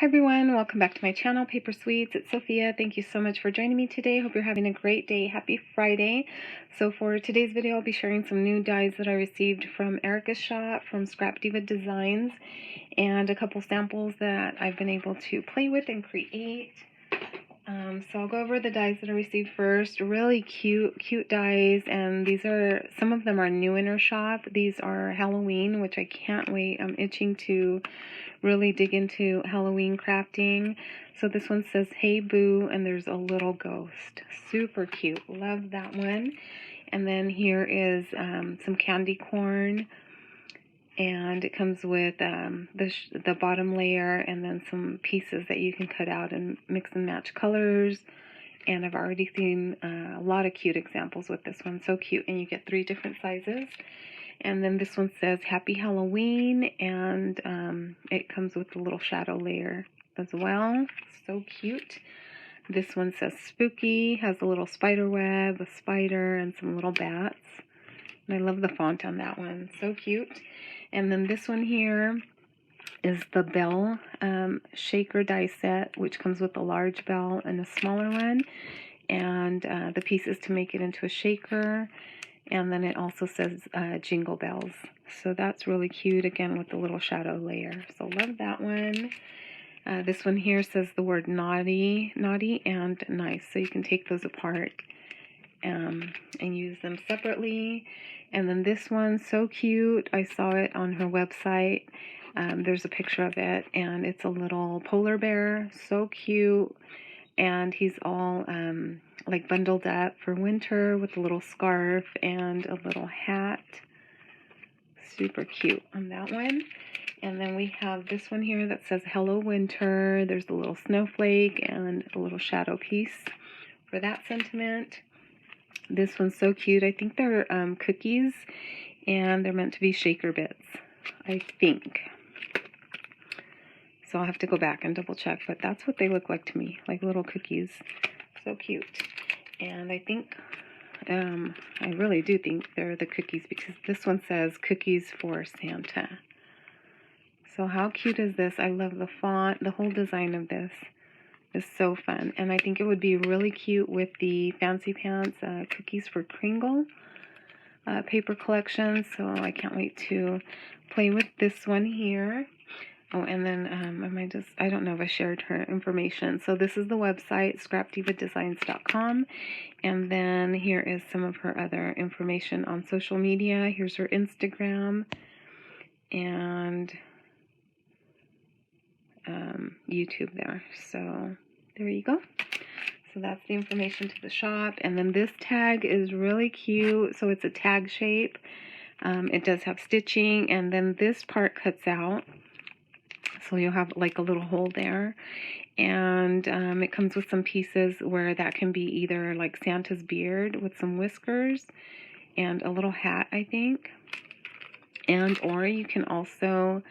Hi everyone, welcome back to my channel, Paper Sweets. It's Sophia. Thank you so much for joining me today. Hope you're having a great day. Happy Friday. So for today's video, I'll be sharing some new dies that I received from Erica's shop, from Scrapdivadesigns, and a couple samples that I've been able to play with and create. So I'll go over the dies that I received first. Really cute dies, and these are, some of them are new in her shop. These are Halloween, which I can't wait. I'm itching to really dig into Halloween crafting. So this one says, "Hey Boo," and there's a little ghost. Super cute. Love that one. And then here is some candy corn. And it comes with the bottom layer and then some pieces that you can cut out and mix and match colors. And I've already seen a lot of cute examples with this one. So cute. And you get 3 different sizes. And then this one says Happy Halloween, and it comes with a little shadow layer as well. So cute. This one says Spooky, has a little spider web, a spider, and some little bats. And I love the font on that one. So cute. And then this one here is the bell shaker die set, which comes with a large bell and a smaller one, and the pieces to make it into a shaker. And then it also says Jingle Bells. So that's really cute, again, with the little shadow layer. So love that one. This one here says the word naughty and nice. So you can take those apart and use them separately. And then this one, so cute. I saw it on her website. There's a picture of it, and it's a little polar bear. So cute. And he's all like bundled up for winter with a little scarf and a little hat. Super cute on that one. And then we have this one here that says Hello Winter. There's a little snowflake and a little shadow piece for that sentiment. This one's so cute. I think they're cookies, and they're meant to be shaker bits, I think. So I'll have to go back and double check, but that's what they look like to me, like little cookies. So cute. And I think, I really do think they're the cookies, because this one says Cookies for Santa. So how cute is this? I love the font. The whole design of this is so fun. And I think it would be really cute with the Fancy Pants Cookies for Kringle paper collection. So I can't wait to play with this one here. Oh, and then I don't know if I shared her information. So this is the website, scrapdivadesigns.com. And then here is some of her other information on social media. Here's her Instagram and YouTube there. So there you go. So that's the information to the shop. And then this tag is really cute. So it's a tag shape. It does have stitching, and then this part cuts out. So you'll have like a little hole there, and it comes with some pieces where that can be either like Santa's beard with some whiskers and a little hat, I think, and or you can also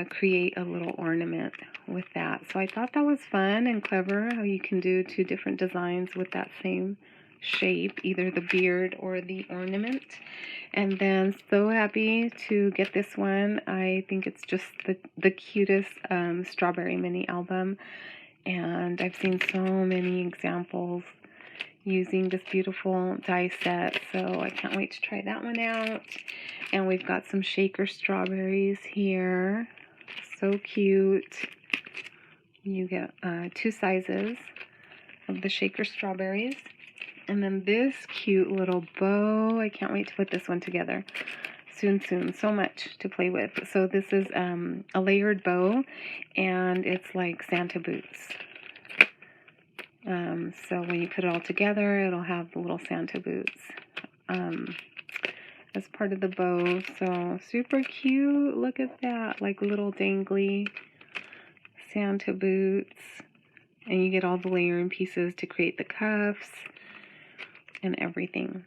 create a little ornament with that. So I thought that was fun and clever, how you can do 2 different designs with that same shape, either the beard or the ornament. And then so happy to get this one. I think it's just the cutest strawberry mini album, and I've seen so many examples using this beautiful die set, so I can't wait to try that one out. And we've got some shaker strawberries here. So cute. You get 2 sizes of the shaker strawberries. And then this cute little bow. I can't wait to put this one together. Soon. So much to play with. So this is a layered bow, and it's like Santa boots. So when you put it all together, it'll have the little Santa boots as part of the bow. So super cute. Look at that. Like little dangly Santa boots. And you get all the layering pieces to create the cuffs and everything.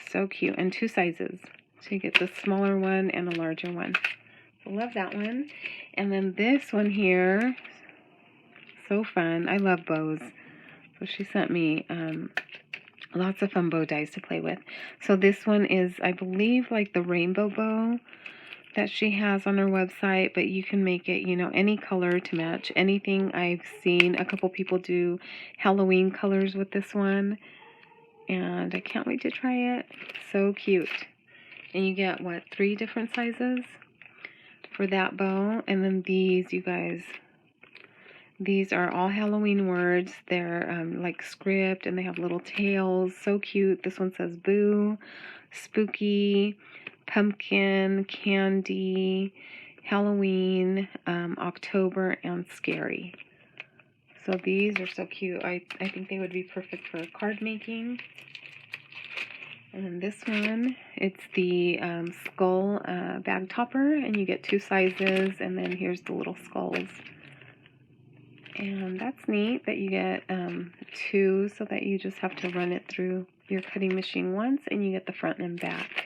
So cute. And 2 sizes. So you get the smaller one and a larger one. So love that one. And then this one here, so fun. I love bows. So she sent me lots of fun bow dies to play with. So this one is, I believe, like the rainbow bow. that she has on her website, but you can make it, you know, any color to match anything. I've seen a couple people do Halloween colors with this one, and I can't wait to try it. So cute. And you get, what, 3 different sizes for that bow. And then these, you guys, these are all Halloween words. They're like script, and they have little tails. So cute. This one says boo, spooky, pumpkin, candy, Halloween, October, and scary. So these are so cute. I think they would be perfect for card making. And then this one, it's the skull bag topper, and you get 2 sizes, and then here's the little skulls. And that's neat that you get 2, so that you just have to run it through your cutting machine once, and you get the front and back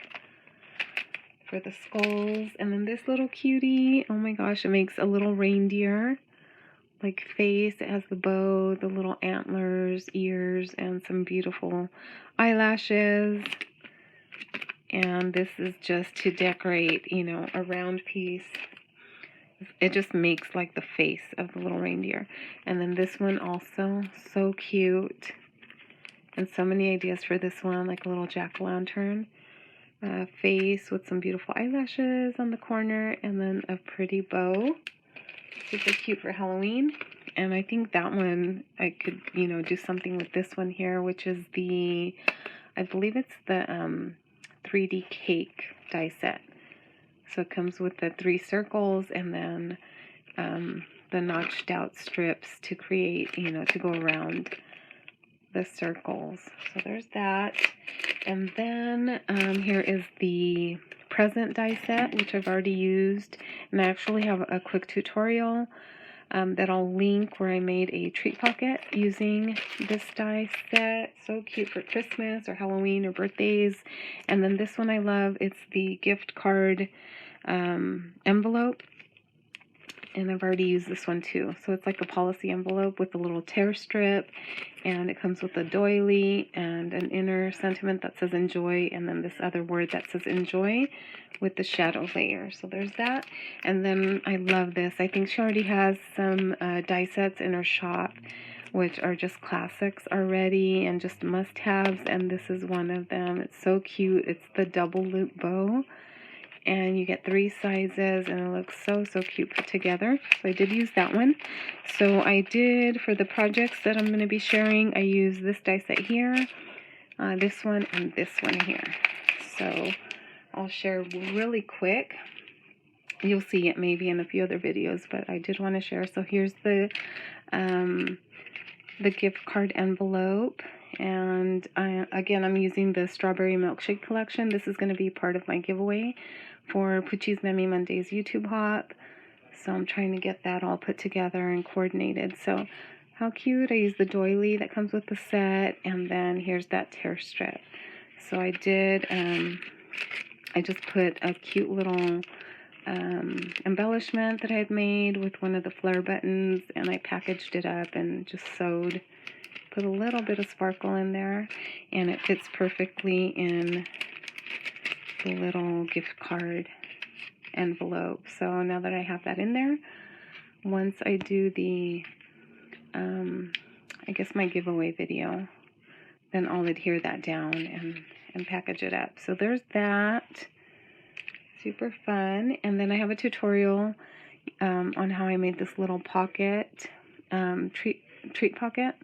for the skulls. And then this little cutie, oh my gosh, it makes a little reindeer like face. It has the bow, the little antlers, ears, and some beautiful eyelashes. And this is just to decorate, you know, a round piece. It just makes like the face of the little reindeer. And then this one also, so cute. And so many ideas for this one, like a little jack-o'-lantern face with some beautiful eyelashes on the corner, and then a pretty bow. Super cute for Halloween. And I think that one, I could, you know, do something with this one here, which is the, I believe it's the 3D cake die set. So it comes with the 3 circles, and then the notched out strips to create, you know, to go around the circles. So there's that. And then here is the present die set, which I've already used. And I actually have a quick tutorial that I'll link, where I made a treat pocket using this die set. So cute for Christmas or Halloween or birthdays. And then this one I love. It's the gift card envelope. And I've already used this one too. So it's like a policy envelope with a little tear strip, and it comes with a doily and an inner sentiment that says enjoy, and then this other word that says enjoy with the shadow layer. So there's that. And then I love this. I think she already has some die sets in her shop, which are just classics already and just must-haves, and this is one of them. It's so cute. It's the double loop bow. And you get 3 sizes, and it looks so cute put together. So I did use that one. So I did, for the projects that I'm going to be sharing, I use this die set here, this one, and this one here. So I'll share really quick. You'll see it maybe in a few other videos, but I did want to share. So here's the gift card envelope. And again, I'm using the Strawberry Milkshake collection. This is going to be part of my giveaway for Puchy's Memy Mondays YouTube hop. So I'm trying to get that all put together and coordinated. So how cute. I used the doily that comes with the set, and then here's that tear strip. So I did, I just put a cute little embellishment that I had made with one of the flare buttons, and I packaged it up and just sewed. Put a little bit of sparkle in there, and it fits perfectly in the little gift card envelope. So now that I have that in there, once I do the, I guess my giveaway video, then I'll adhere that down and package it up. So there's that. Super fun. And then I have a tutorial on how I made this little pocket, treat pocket,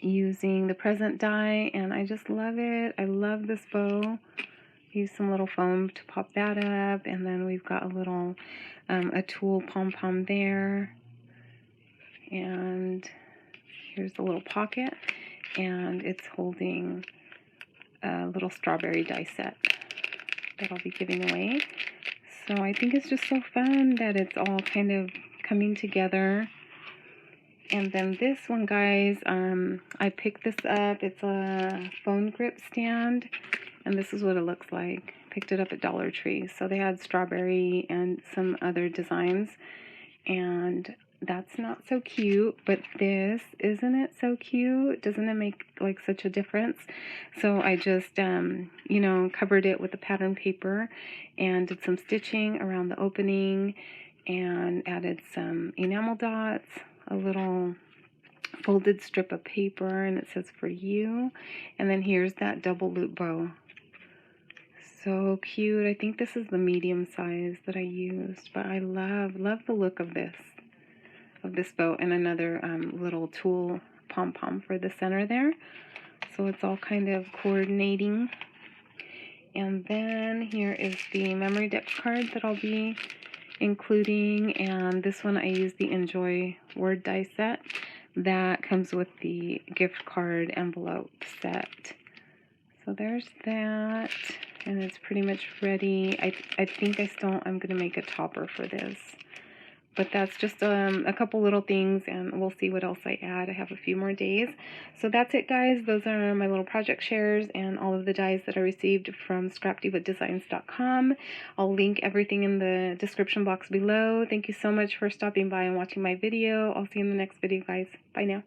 using the present die, and I just love it. I love this bow. Use some little foam to pop that up, and then we've got a little a tulle pom-pom there, and here's the little pocket, and it's holding a little strawberry die set that I'll be giving away. So I think it's just so fun that it's all kind of coming together. And then this one, guys, I picked this up. It's a phone grip stand, and this is what it looks like. Picked it up at Dollar Tree. So they had strawberry and some other designs, and that's not so cute, but this, isn't it so cute? Doesn't it make like such a difference? So I just, you know, covered it with the pattern paper and did some stitching around the opening and added some enamel dots, a little folded strip of paper, and it says for you. And then here's that double loop bow. So cute. I think this is the medium size that I used, but I love the look of this bow, and another little tulle pom-pom for the center there. So it's all kind of coordinating. And then here is the memory deck card that I'll be including, and this one I use the Enjoy word die set that comes with the gift card envelope set. So there's that, and it's pretty much ready. I think I'm going to make a topper for this. But that's just a couple little things, and we'll see what else I add. I have a few more days. So that's it, guys. Those are my little project shares and all of the dies that I received from Scrapdivadesigns.com. I'll link everything in the description box below. Thank you so much for stopping by and watching my video. I'll see you in the next video, guys. Bye now.